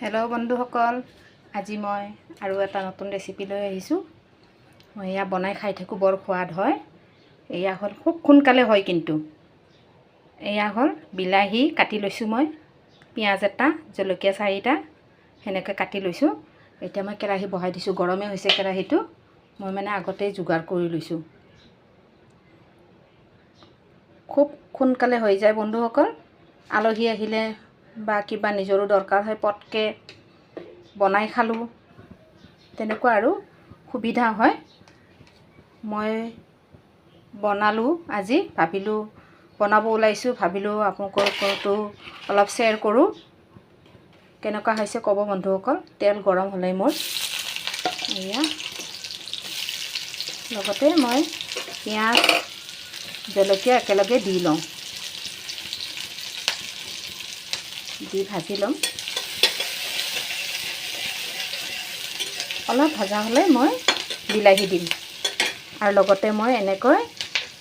Hello' বন্ধুসকল, আজি মই আৰু এটা নতুন ৰেচিপি লৈ আহিছোঁ। মই এয়া বনাই খাই থাকোঁ, বৰ সোৱাদ হয়। এয়া হ'ল খুব সোনকালে হয়, কিন্তু এয়া হ'ল বিলাহী কাটি লৈছোঁ মই, পিঁয়াজ এটা, জলকীয়া 4টা সেনেকৈ কাটি লৈছোঁ। এতিয়া মই কেৰাহী বহাই দিছোঁ, গৰমে হৈছে কেৰাহীটো। মই মানে আগতেই যোগাৰ কৰি লৈছোঁ। খুব সোনকালে হৈ যায় বন্ধুসকল। আলহী আহিলে বা কিবা নিজৰো দৰকাৰ হয়, পটকৈ বনাই খালোঁ, তেনেকুৱা আৰু সুবিধা হয়। মই বনালোঁ আজি, ভাবিলোঁ বনাব ওলাইছোঁ, ভাবিলোঁ আপোনালোকৰতো অলপ শ্বেয়াৰ কৰোঁ। কেনেকুৱা হৈছে ক'ব বন্ধুসকল। তেল গৰম হ'লেই মোৰ এয়া, লগতে মই পিঁয়াজ জলকীয়া একেলগে দি লওঁ, দি ভাজি ল'ম। অলপ ভাজা হ'লে মই বিলাহী দিম, আৰু লগতে মই এনেকৈ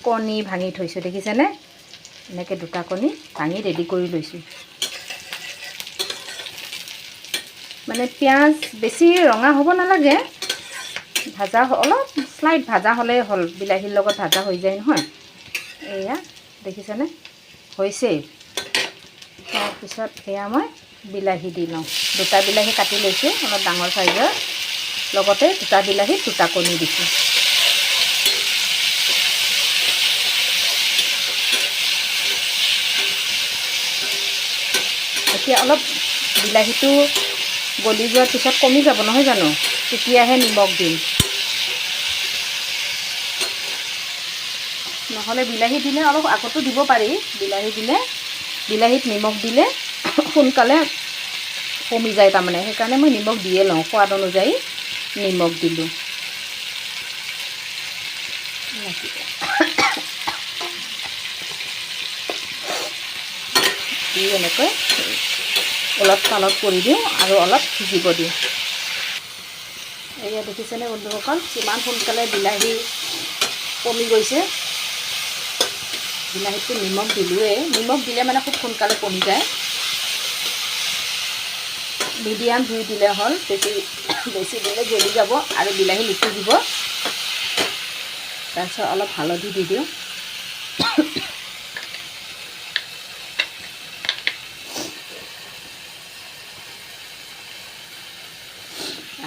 কণী ভাঙি থৈছোঁ, দেখিছেনে? এনেকৈ 2টা কণী ভাঙি ৰেডি কৰি লৈছোঁ। মানে পিঁয়াজ বেছি ৰঙা হ'ব নালাগে, ভাজা অলপ স্লাইট ভাজা হ'লেই হ'ল। বিলাহীৰ লগত ভাজা হৈ যায় নহয়। এয়া দেখিছেনে, হৈছেই। তাৰপিছত এয়া মই বিলাহী দি লওঁ। 2টা বিলাহী কাটি লৈছোঁ, অলপ ডাঙৰ চাইজৰ। লগতে 2টা বিলাহীত 2টা কণী দিছোঁ। এতিয়া অলপ বিলাহীটো গলি যোৱাৰ পিছত কমি যাব নহয় জানো, তেতিয়াহে নিমখ দিম। নহ'লে বিলাহী দিলে অলপ আগতো দিব পাৰি। বিলাহীত নিমখ দিলে সোনকালে কমি যায় তাৰমানে, সেইকাৰণে মই নিমখ দিয়ে লওঁ। সোৱাদ অনুযায়ী নিমখ দিলোঁ। দি এনেকৈ অলপ পালত কৰি দিওঁ আৰু অলপ সিজিব দিওঁ। এয়া দেখিছেনে বন্ধুসকল, কিমান সোনকালে বিলাহী কমি গৈছে। বিলাহীটো নিমখ দিলোঁৱেই, নিমখ দিলে মানে খুব সোনকালে কমি যায়। মিডিয়াম জুই দিলে হ'ল, বেছি দিলে জ্বলি যাব আৰু বিলাহী নিসিজিব। তাৰপিছত অলপ হালধি দি দিওঁ।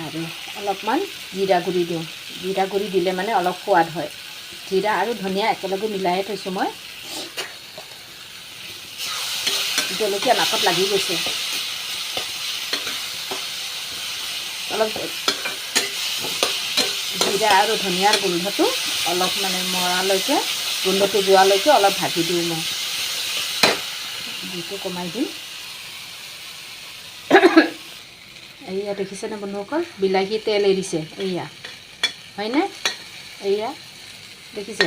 আৰু অলপমান জিৰা গুড়ি দিওঁ। জিৰা গুড়ি দিলে মানে অলপ সোৱাদ হয়। জিৰা আৰু ধনিয়া একেলগে মিলাই থৈছোঁ মই। জলকীয়া নাকত লাগি গৈছে। অলপ জিৰা আৰু ধনিয়াৰ গোন্ধটো অলপ মানে মৰালৈকে, গোন্ধটো যোৱালৈকে অলপ ভাজি দিওঁ মই। জুইটো কমাই দিম। এয়া দেখিছেনে বন্ধুসকল, বিলাহী তেল এৰিছে। এয়া হয়নে? এয়া দেখিছে,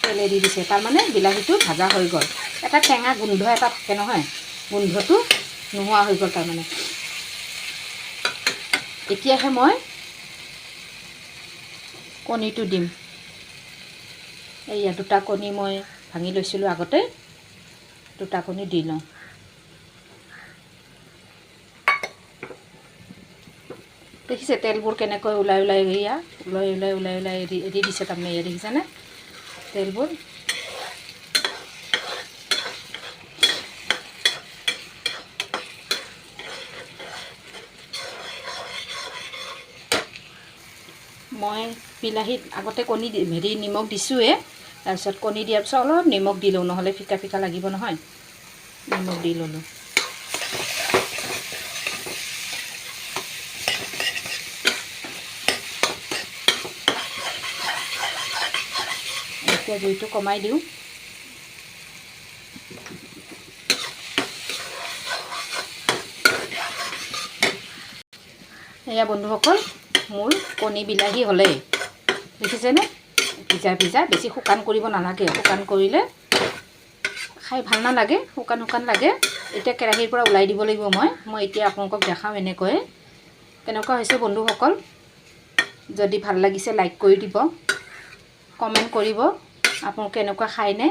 তেল এৰি দিছে, তাৰমানে বিলাহীটো ভাজা হৈ গ'ল। এটা টেঙা গোন্ধ এটা থাকে নহয়, গোন্ধটো নোহোৱা হৈ গ'ল তাৰমানে। এতিয়াহে মই কণীটো দিম। এয়া 2টা কণী মই ভাঙি লৈছিলোঁ আগতে, 2টা কণী দি লওঁ। দেখিছে তেলবোৰ কেনেকৈ ওলাই ওলাই এৰি দিছে তাৰমানে। এয়া দেখিছেনে তেলবোৰ। মই বিলাহীত আগতে কণী নিমখ দিছোঁৱে। তাৰপিছত কণী দিয়াৰ পিছত অলপ নিমখ দিলোঁ, নহ'লে ফিকা ফিকা লাগিব নহয়। নিমখ দি ল'লোঁ। এতিয়া জুইটো কমাই দিওঁ। এয়া বন্ধুসকল, মোৰ কণী বিলাহী হ'লেই, দেখিছেনে? ভিজা বেছি শুকান কৰিব নালাগে। শুকান কৰিলে খাই ভাল নালাগে, শুকান লাগে। এতিয়া কেৰাহীৰ পৰা ওলাই দিব লাগিব মই এতিয়া আপোনালোকক দেখাওঁ এনেকৈ। কেনেকুৱা হৈছে বন্ধুসকল। যদি ভাল লাগিছে লাইক কৰি দিব, কমেণ্ট কৰিব আপোনালোকে এনেকুৱা খায়নে।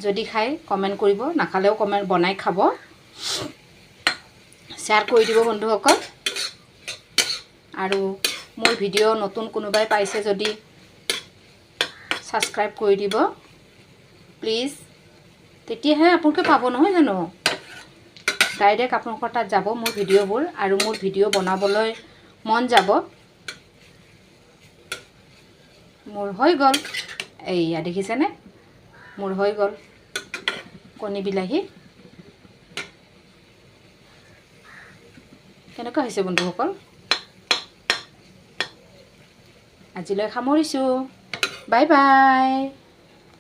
যদি খায় কমেণ্ট কৰিব, নাখালেও কমেণ্ট বনাই খাব। শ্বেয়াৰ কৰি দিব বন্ধুসকল। আৰু মোৰ ভিডিঅ' নতুন কোনোবাই পাইছে যদি ছাবস্ক্ৰাইব কৰি দিব প্লিজ। তেতিয়াহে আপোনালোকে পাব নহয় জানো, ডাইৰেক্ট আপোনালোকৰ তাত যাব মোৰ ভিডিঅ'বোৰ, আৰু মোৰ ভিডিঅ' বনাবলৈ মন যাব। মোৰ হৈ গ'ল, এইয়া দেখিছেনে, মোৰ হৈ গ'ল কণী বিলাহী। কেনেকুৱা হৈছে বন্ধুসকল? আজিলৈ সামৰিছোঁ, বাই বাই।